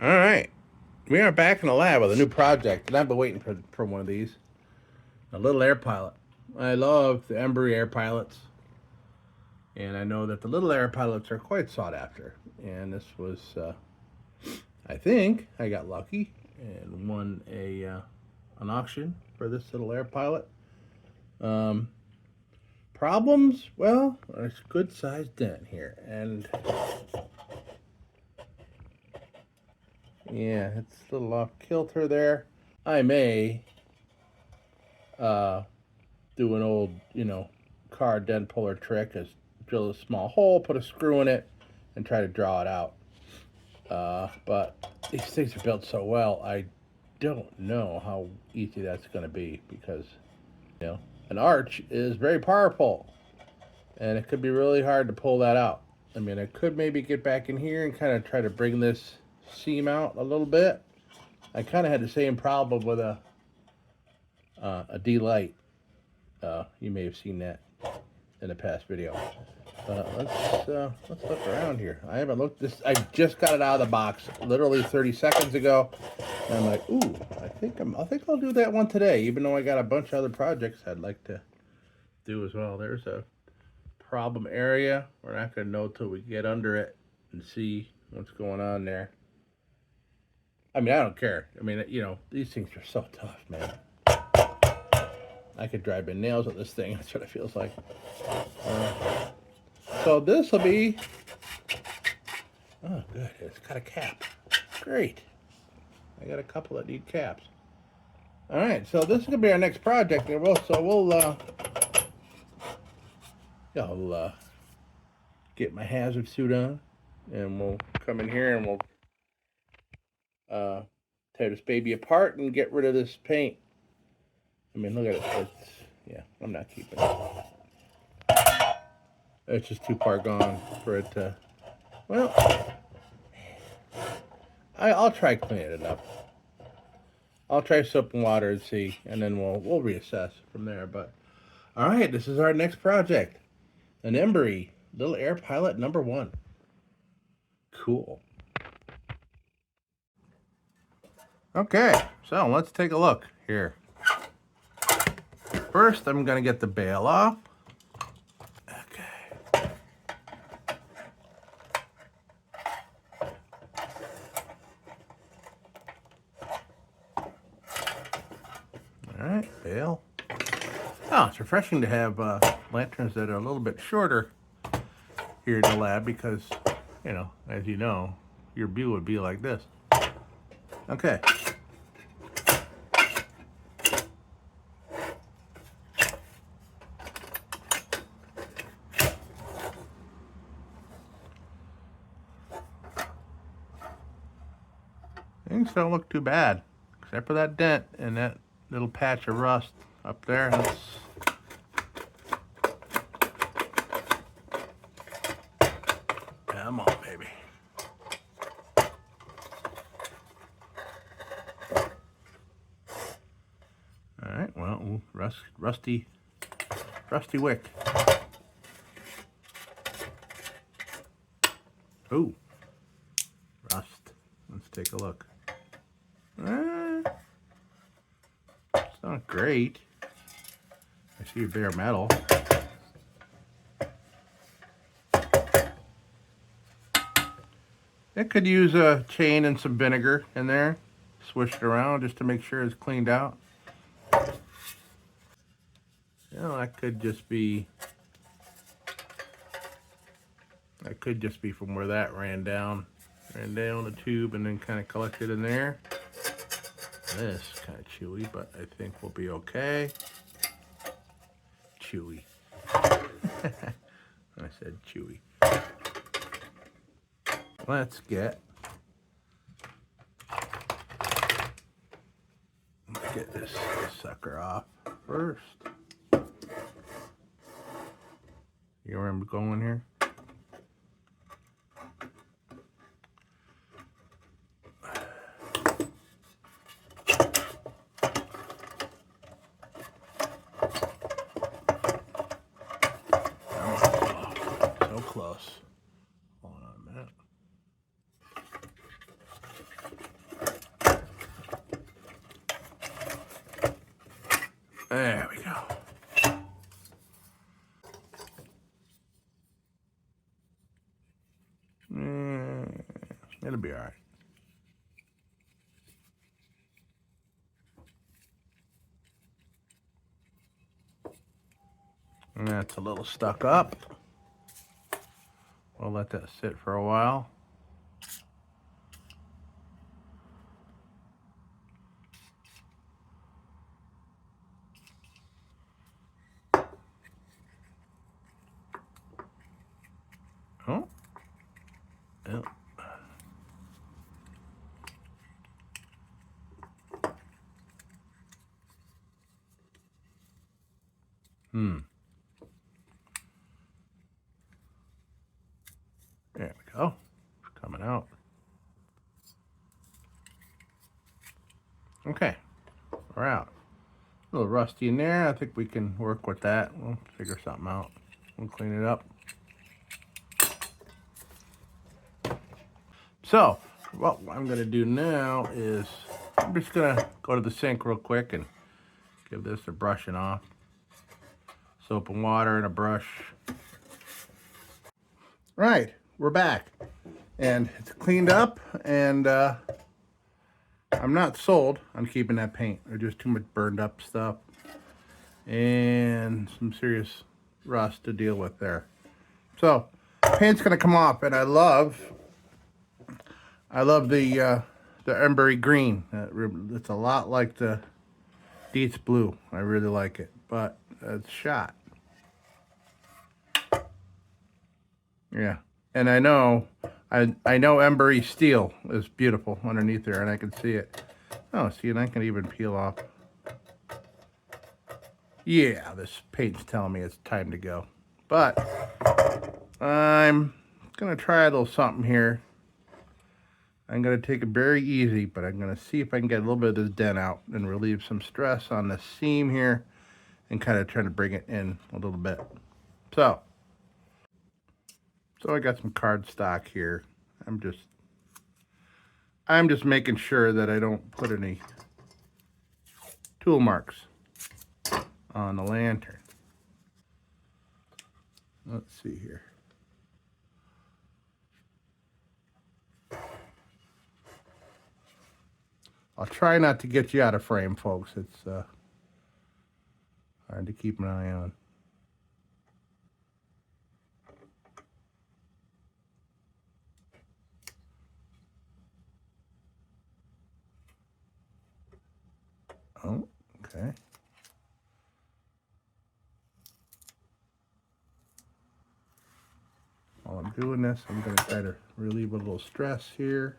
All right, we are back in the lab with a new project, and I've been waiting for one of these. A little air pilot. I love the Embury air pilots, and I know that the little air pilots are quite sought after. And this was, I think, I got lucky and won a an auction for this little air pilot. Um, Problems? Well, there's a good sized dent here, and yeah, it's a little off kilter there. I may uh, do an old, car dent puller trick is drill a small hole, put a screw in it, and try to draw it out. But these things are built so well, I don't know how easy that's going to be because, an arch is very powerful and it could be really hard to pull that out. I mean, I could maybe get back in here and kind of try to bring this seam out a little bit. I kind of had the same problem with a D-light. You may have seen that in a past video. Let's look around here. I haven't looked this. I just got it out of the box literally 30 seconds ago, and I'm like, ooh, I think I'll do that one today. Even though I got a bunch of other projects I'd like to do as well. There's a problem area. We're not gonna know till we get under it and see what's going on there. I mean, I don't care. I mean, these things are so tough, man. I could drive in nails with this thing. That's what it feels like. So this will be, oh good, it's got a cap. Great. I got a couple that need caps. All right, so this is gonna be our next project. And I'll get my hazard suit on, and we'll come in here and we'll tear this baby apart and get rid of this paint. I mean, look at it. Yeah, I'm not keeping it. It's just too far gone for it to, well, I'll try cleaning it up. I'll try soap and water and see, and then we'll reassess from there. But all right, this is our next project, an Embury little air pilot number 1. Cool. Okay, so let's take a look here. First, I'm gonna get the bail off. Okay. All right, bail. Oh, it's refreshing to have lanterns that are a little bit shorter here in the lab because, as you know, your view would be like this. Okay. Things don't look too bad, except for that dent and that little patch of rust up there. Come on, baby. All right, well, rusty wick. Ooh, rust. Let's take a look. It's not great. I see bare metal. It could use a chain and some vinegar in there. Swish it around just to make sure it's cleaned out. That could just be from where that ran down the tube and then kind of collected in there. This kind of chewy, but I think we'll be okay. Chewy. I said chewy. Let's get this sucker off first. You know where I'm going here? So close. Hold on a minute. There we go. It'll be all right. And that's a little stuck up. We'll let that sit for a while. Oh. Yeah. There we go. It's coming out. Okay, we're out. A little rusty in there. I think we can work with that. We'll figure something out. We'll clean it up. So, what I'm going to do now is I'm just going to go to the sink real quick and give this a brushing off. Soap and water and a brush. Right, we're back. And it's cleaned up, and I'm not sold on keeping that paint. There's just too much burned up stuff and some serious rust to deal with there. So, paint's gonna come off, and I love the Embury green. It's a lot like the Dietz blue. I really like it, but it's shot. Yeah, and I know Embury steel is beautiful underneath there, and I can see it. Oh, see, and I can even peel off. Yeah, this paint's telling me it's time to go. But I'm gonna try a little something here. I'm gonna take it very easy, but I'm gonna see if I can get a little bit of this dent out and relieve some stress on the seam here, and kind of trying to bring it in a little bit. So I got some cardstock here. I'm just making sure that I don't put any tool marks on the lantern. Let's see here. I'll try not to get you out of frame, folks. It's hard to keep an eye on. Oh, okay. While I'm doing this, I'm going to try to relieve a little stress here.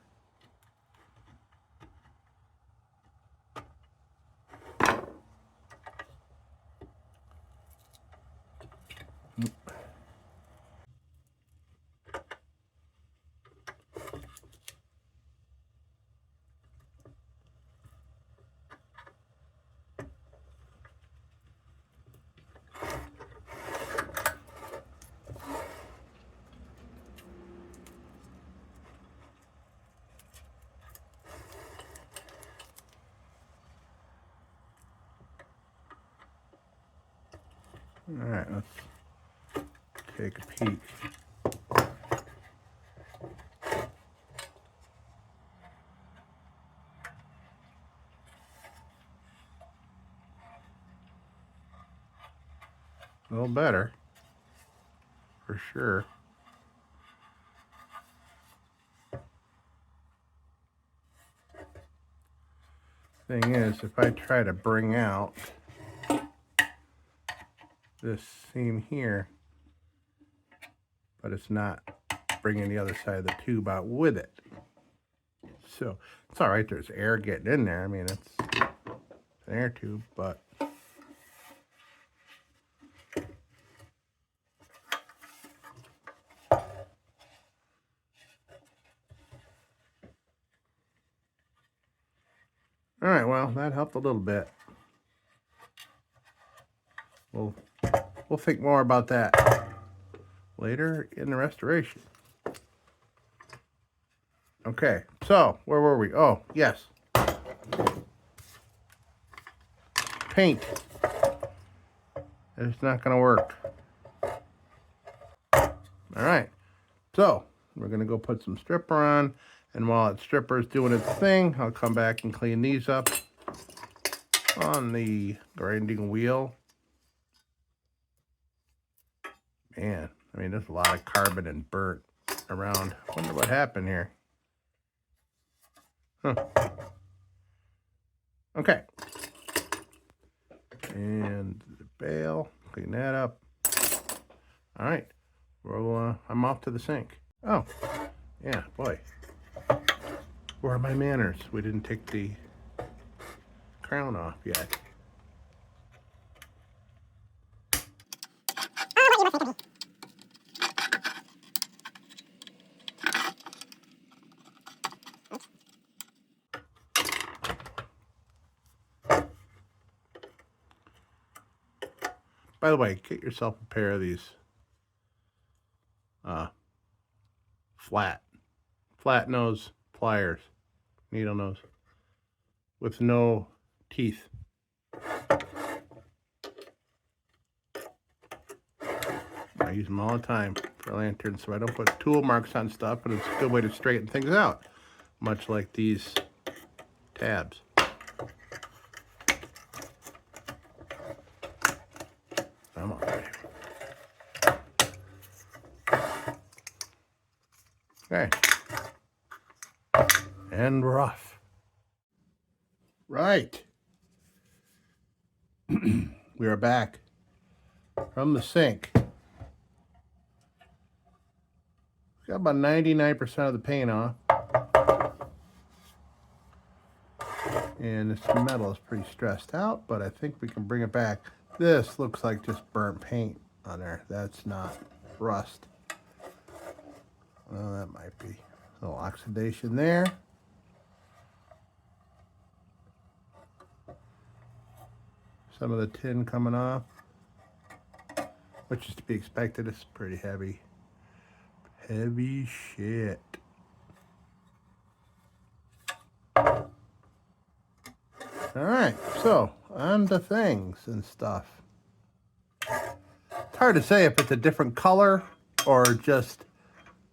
All right, let's take a peek. A little better, for sure. Thing is, if I try to bring out this seam here, but it's not bringing the other side of the tube out with it. So it's all right, there's air getting in there. I mean, it's an air tube, but all right, well, that helped a little bit. We'll think more about that later in the restoration. Okay, so where were we? Oh, yes. Paint. It's not going to work. All right. So we're going to go put some stripper on. And while that stripper is doing its thing, I'll come back and clean these up on the grinding wheel. Man, I mean, there's a lot of carbon and burnt around. I wonder what happened here. Huh. Okay. And the bail, clean that up. All right. Well, I'm off to the sink. Oh, yeah, boy. Where are my manners? We didn't take the crown off yet. By the way, get yourself a pair of these flat nose pliers, needle nose, with no teeth. I use them all the time for lanterns so I don't put tool marks on stuff, but it's a good way to straighten things out, much like these tabs. I'm all right. Okay. And we're off. Right. We are back from the sink. Got about 99% of the paint off. And this metal is pretty stressed out, but I think we can bring it back. This looks like just burnt paint on there. That's not rust. Well, that might be a little oxidation there. Some of the tin coming off, which is to be expected. It's pretty heavy. Heavy shit. All right, so on to things and stuff. It's hard to say if it's a different color or just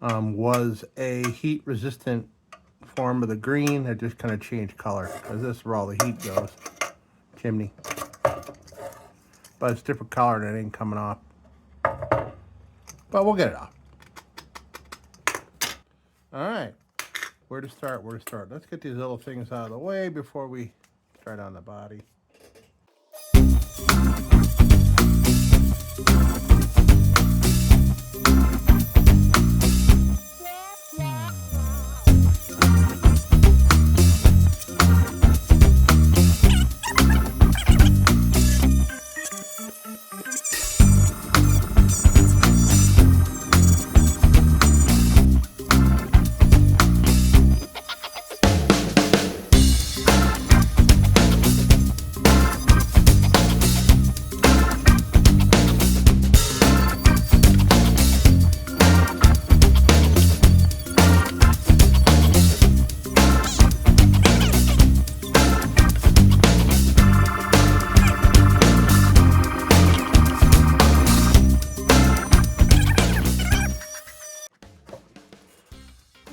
was a heat-resistant form of the green that just kind of changed color, because this is where all the heat goes. Chimney. But it's different color and it ain't coming off. But we'll get it off. All right. Where to start? Where to start? Let's get these little things out of the way before we start on the body.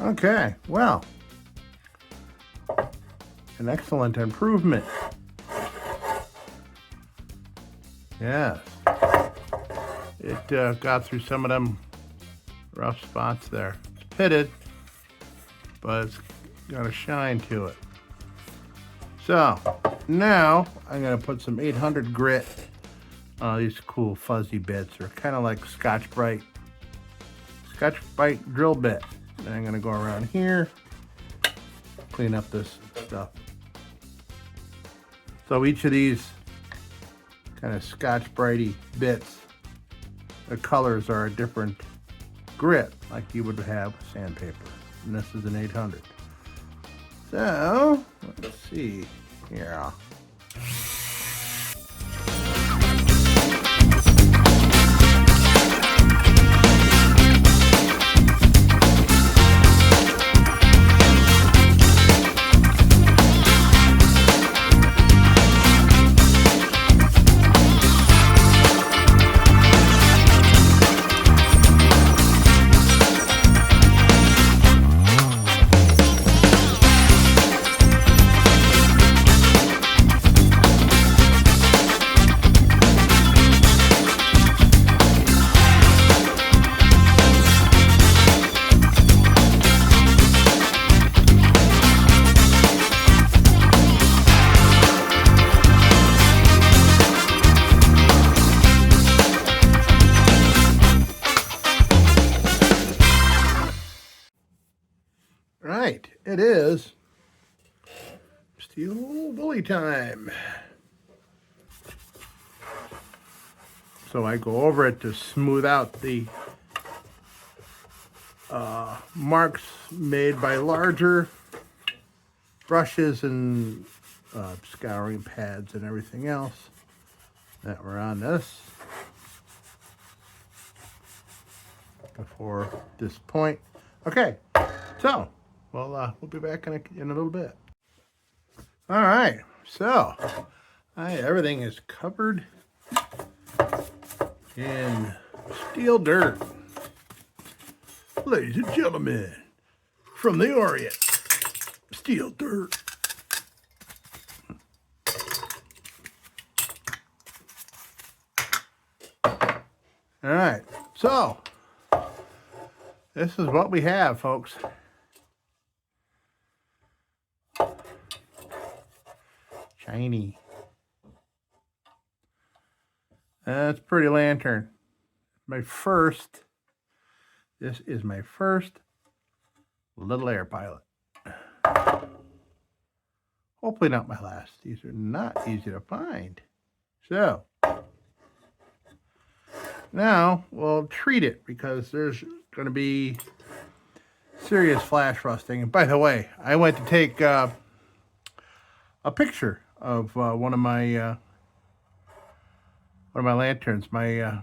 Okay, well, an excellent improvement. Yes, it got through some of them rough spots there. It's pitted, but it's got a shine to it. So now I'm going to put some 800 grit. These cool fuzzy bits are kind of like Scotch-Brite drill bit. And I'm going to go around here, clean up this stuff. So each of these kind of Scotch-Brite bits, the colors are a different grit, like you would have with sandpaper. And this is an 800. So, let's see here. Steel woolly time. So I go over it to smooth out the marks made by larger brushes and scouring pads and everything else that were on this before this point. Okay, so we'll be back in a little bit. All right, so everything is covered in steel dirt. Ladies and gentlemen, from the Orient, steel dirt. All right, so this is what we have, folks. Shiny. That's a pretty lantern. This is my first little air pilot. Hopefully not my last. These are not easy to find. So now we'll treat it because there's going to be serious flash rusting. And by the way, I went to take a picture of one of my lanterns, my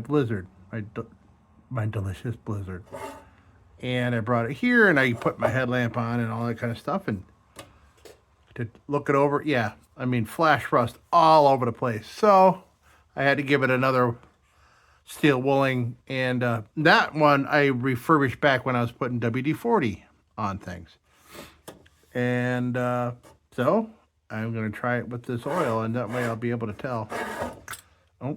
blizzard, my delicious blizzard, and I brought it here and I put my headlamp on and all that kind of stuff and to look it over. Yeah, I mean flash rust all over the place. So I had to give it another steel wooling, and that one I refurbished back when I was putting WD-40 on things. And so I'm going to try it with this oil, and that way I'll be able to tell. Oh,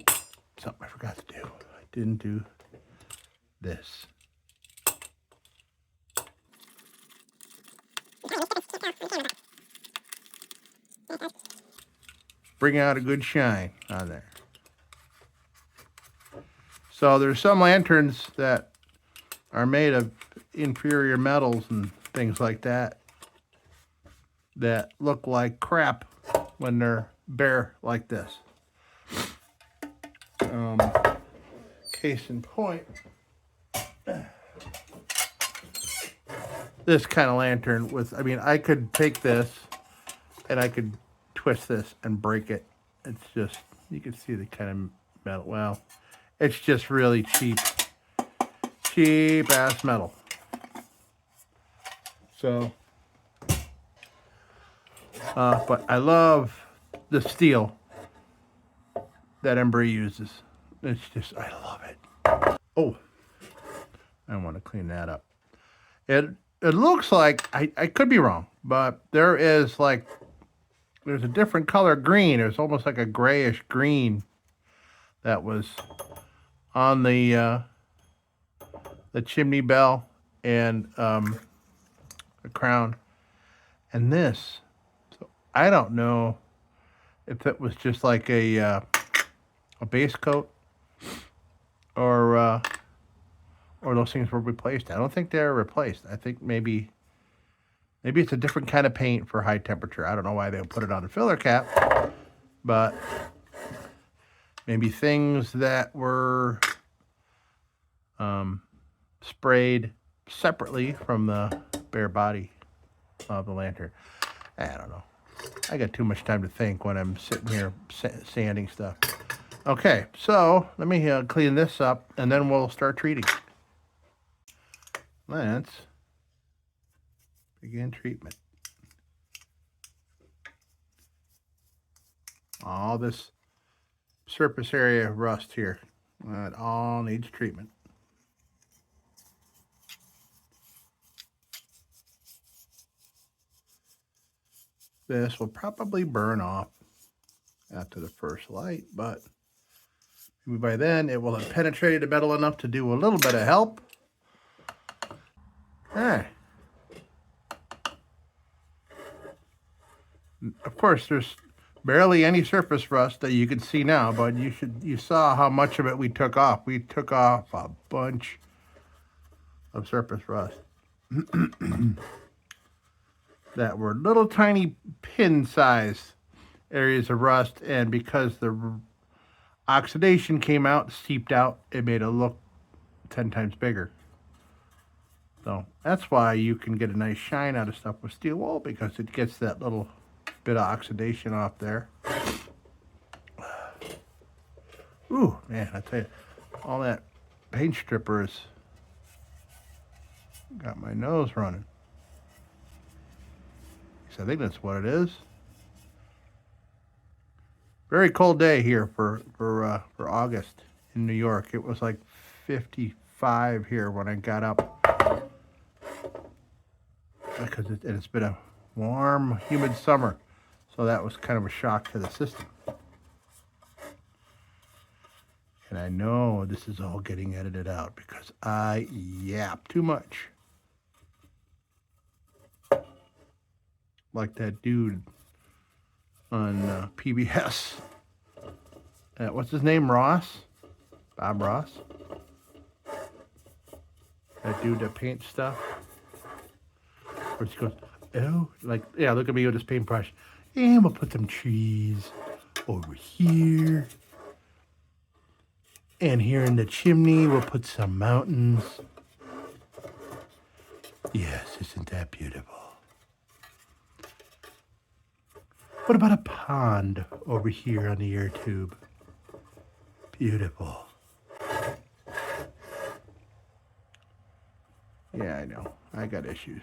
something I forgot to do. I didn't do this. Bring out a good shine on there. So there's some lanterns that are made of inferior metals and things like that that look like crap when they're bare like this. Case in point, this kind of lantern I could take this and I could twist this and break it. It's just, you can see the kind of metal. Well, it's just really cheap ass metal. So, but I love the steel that Embury uses. It's just, I love it. Oh, I want to clean that up. It looks like, I could be wrong, but there's a different color green. There's almost like a grayish green that was on the chimney bell and the crown. And this, so I don't know if it was just like a base coat or those things were replaced. I don't think they're replaced. I think maybe it's a different kind of paint for high temperature. I don't know why they would put it on the filler cap, but maybe things that were sprayed separately from the bare body of the lantern. I don't know. I got too much time to think when I'm sitting here sanding stuff. Okay, so let me clean this up and then we'll start treating. Let's begin treatment. All this surface area rust here, it all needs treatment. This will probably burn off after the first light, but maybe by then it will have penetrated the metal enough to do a little bit of help. Hey. Of course, there's barely any surface rust that you can see now, but you saw how much of it we took off. We took off a bunch of surface rust that were little tiny pin-sized areas of rust, and because the oxidation came out, seeped out, it made it look 10 times bigger. So that's why you can get a nice shine out of stuff with steel wool, because it gets that little bit of oxidation off there. Ooh, man, I tell you, all that paint stripper has got my nose running. So I think that's what it is. Very cold day here for August in New York. It was like 55 here when I got up, because it's been a warm, humid summer. So that was kind of a shock to the system. And I know this is all getting edited out because I yap too much. Like that dude on PBS. What's his name? Ross? Bob Ross? That dude that paints stuff. Where he goes, oh, like, yeah, look at me with this paintbrush. And we'll put some trees over here. And here in the chimney, we'll put some mountains. Yes, isn't that beautiful? What about a pond over here on the air tube? Beautiful. Yeah, I know. I got issues.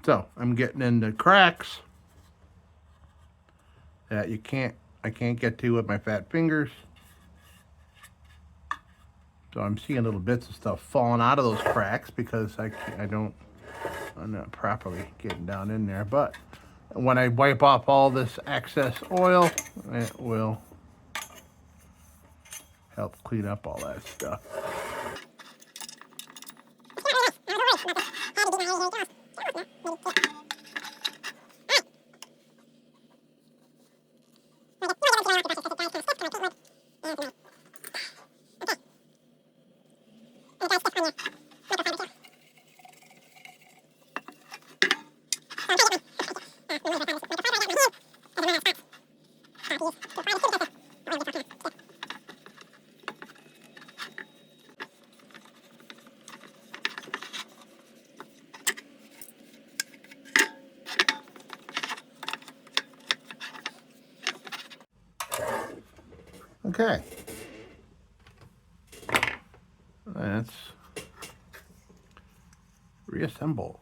So, I'm getting into cracks that I can't get to with my fat fingers. So I'm seeing little bits of stuff falling out of those cracks because I'm not properly getting down in there. But when I wipe off all this excess oil, it will help clean up all that stuff. Okay. Let's reassemble.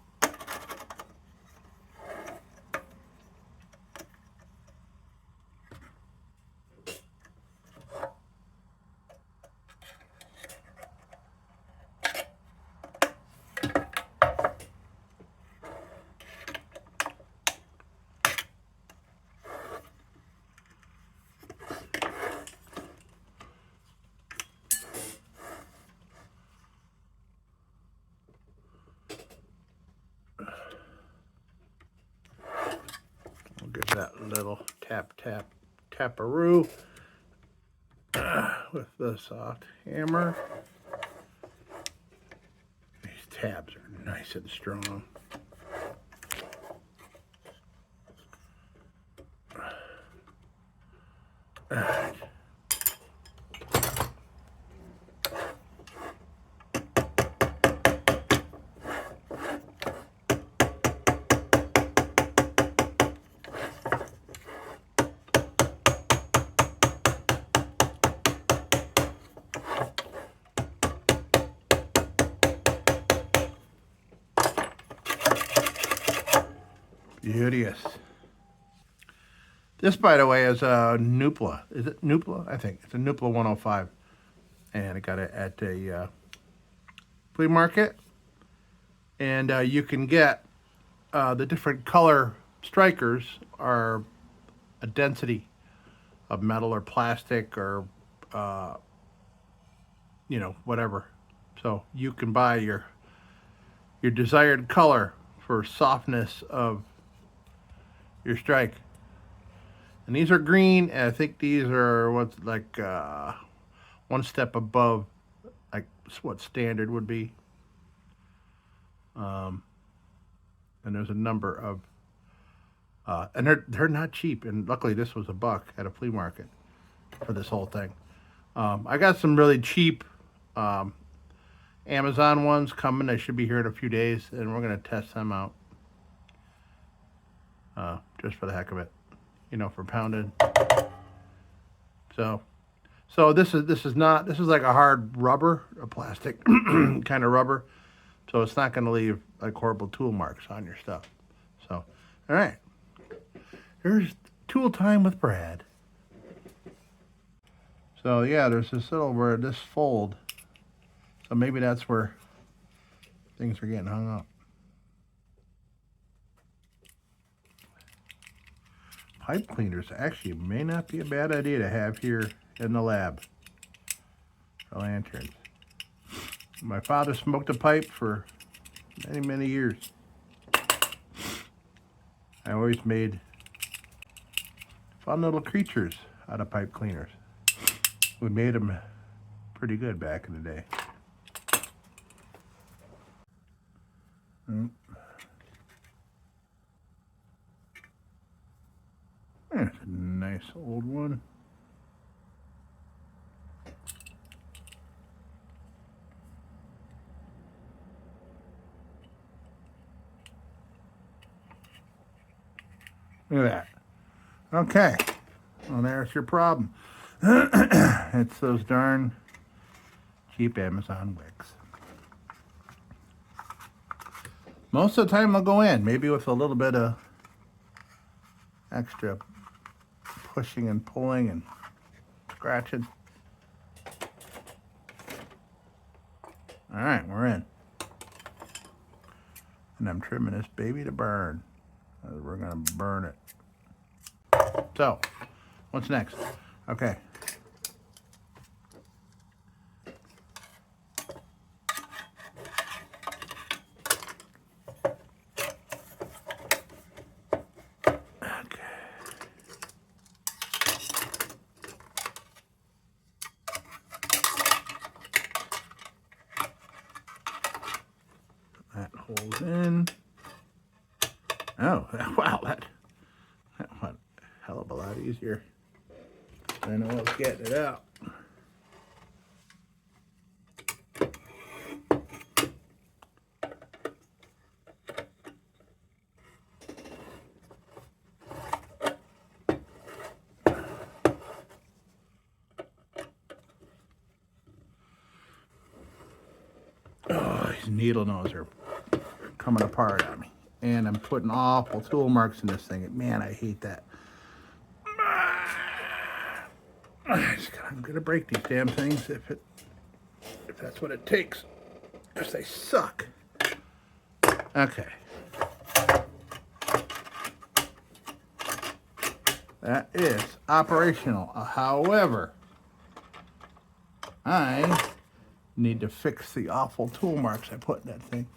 Give that little taparoo with the soft hammer. These tabs are nice and strong. Beauteous. This, by the way, is a Nupla. Is it Nupla? I think it's a Nupla 105, and I got it at a flea market. And you can get the different color strikers are a density of metal or plastic or whatever. So you can buy your desired color for softness of your strike. And these are green, and I think these are what's like one step above like what standard would be. And there's a number of, and they're not cheap. And luckily, this was $1 at a flea market for this whole thing. I got some really cheap Amazon ones coming. They should be here in a few days, and we're gonna test them out, just for the heck of it, for pounding. So this is like a hard rubber, a plastic kind of rubber. So it's not going to leave like horrible tool marks on your stuff. So, all right, here's tool time with Brad. So yeah, there's this this fold. So maybe that's where things are getting hung up. Pipe cleaners actually may not be a bad idea to have here in the lab for lanterns. My father smoked a pipe for many, many years. I always made fun little creatures out of pipe cleaners. We made them pretty good back in the day. There's a nice old one. Look at that. Okay. Well, there's your problem. It's those darn cheap Amazon wicks. Most of the time they'll go in, maybe with a little bit of extra pushing and pulling and scratching. All right, we're in. And I'm trimming this baby to burn. We're gonna burn it. So, what's next? Okay. That holds in. Oh, wow, that went a hell of a lot easier than it was getting it out. Oh, these needle noses are coming apart on me. And I'm putting awful tool marks in this thing. Man, I hate that. I'm gonna break these damn things if that's what it takes, because they suck. Okay. That is operational. However, I need to fix the awful tool marks I put in that thing.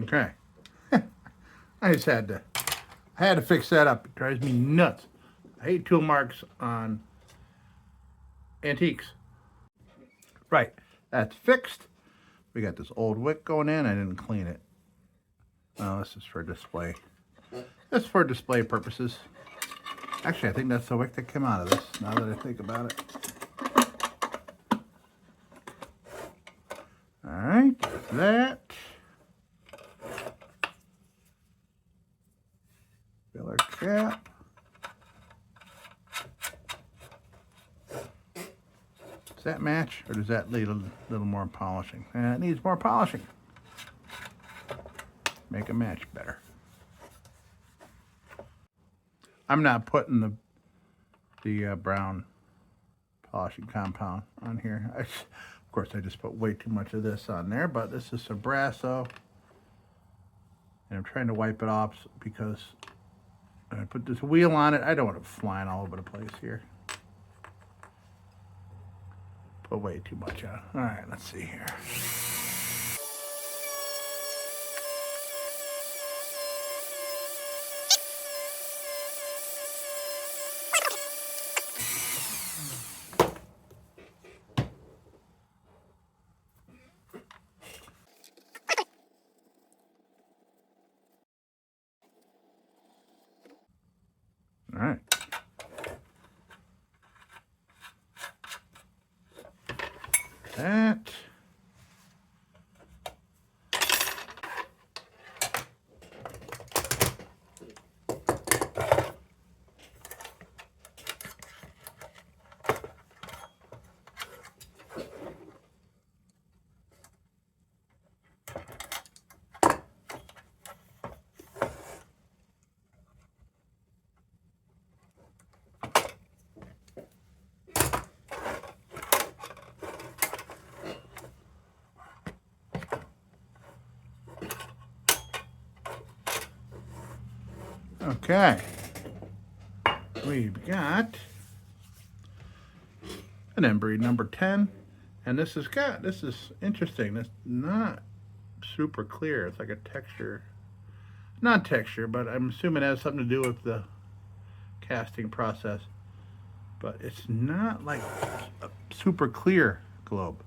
Okay. I had to fix that up. It drives me nuts. I hate tool marks on antiques. Right, that's fixed. We got this old wick going in. I didn't clean it. Oh, this is for display. This is for display purposes. Actually, I think that's the wick that came out of this, now that I think about it. Alright, that. Filler cap. Does that match, or does that need a little more polishing? It needs more polishing. Make it match better. I'm not putting the brown polishing compound on here. Of course, I just put way too much of this on there, but this is some Brasso. And I'm trying to wipe it off because I put this wheel on it. I don't want it flying all over the place here. Put way too much on. All right, let's see here. All right. That. Okay, we've got an Embury number 10, and this is interesting. It's not super clear. It's like a texture, not texture, but I'm assuming it has something to do with the casting process. But it's not like a super clear globe.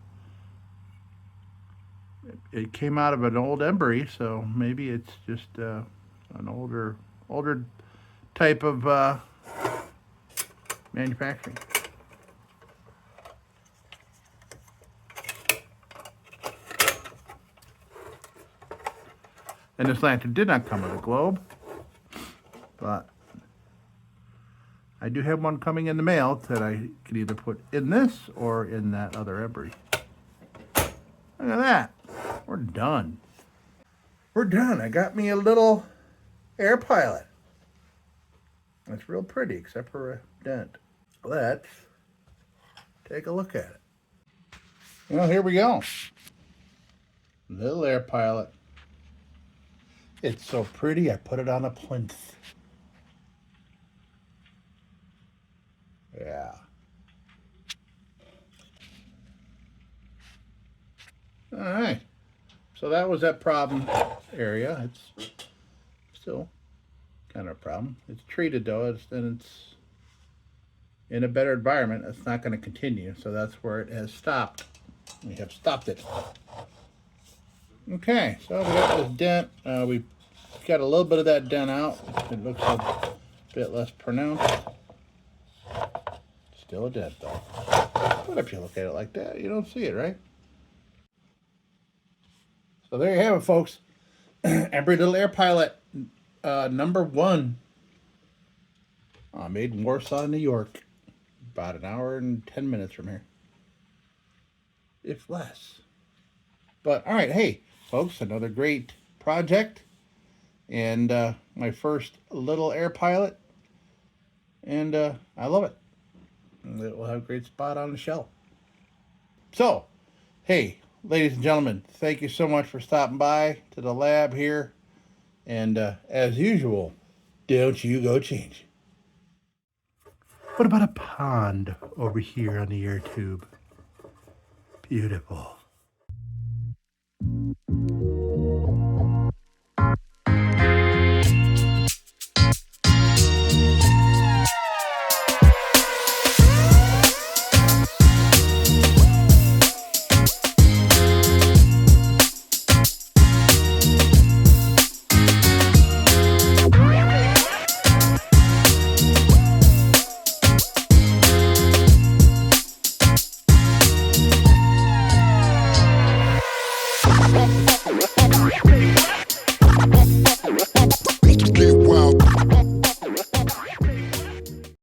It came out of an old Embury, so maybe it's just an older type of manufacturing. And this lantern did not come with a globe, but I do have one coming in the mail that I can either put in this or in that other Embury. Look at that. We're done. We're done. I got me a little air pilot. It's real pretty, except for a dent. Let's take a look at it. Well, here we go. Little air pilot. It's so pretty, I put it on a plinth. Yeah. All right. So that was that problem area. It's still kind of a problem. It's treated though, and it's in a better environment. It's not going to continue, so that's where it has stopped. We have stopped it. Okay, so we got this dent. We got a little bit of that dent out. It looks a bit less pronounced. Still a dent though. But if you look at it like that, you don't see it, right? So there you have it, folks. Embury little air pilot, number 1. Made in Warsaw, New York. About an hour and 10 minutes from here, if less. But all right, hey, folks, another great project, and my first little air pilot, and I love it. It will have a great spot on the shelf. So, hey, ladies and gentlemen, thank you so much for stopping by to the lab here. And as usual, don't you go change. What about a pond over here on the air tube? Beautiful.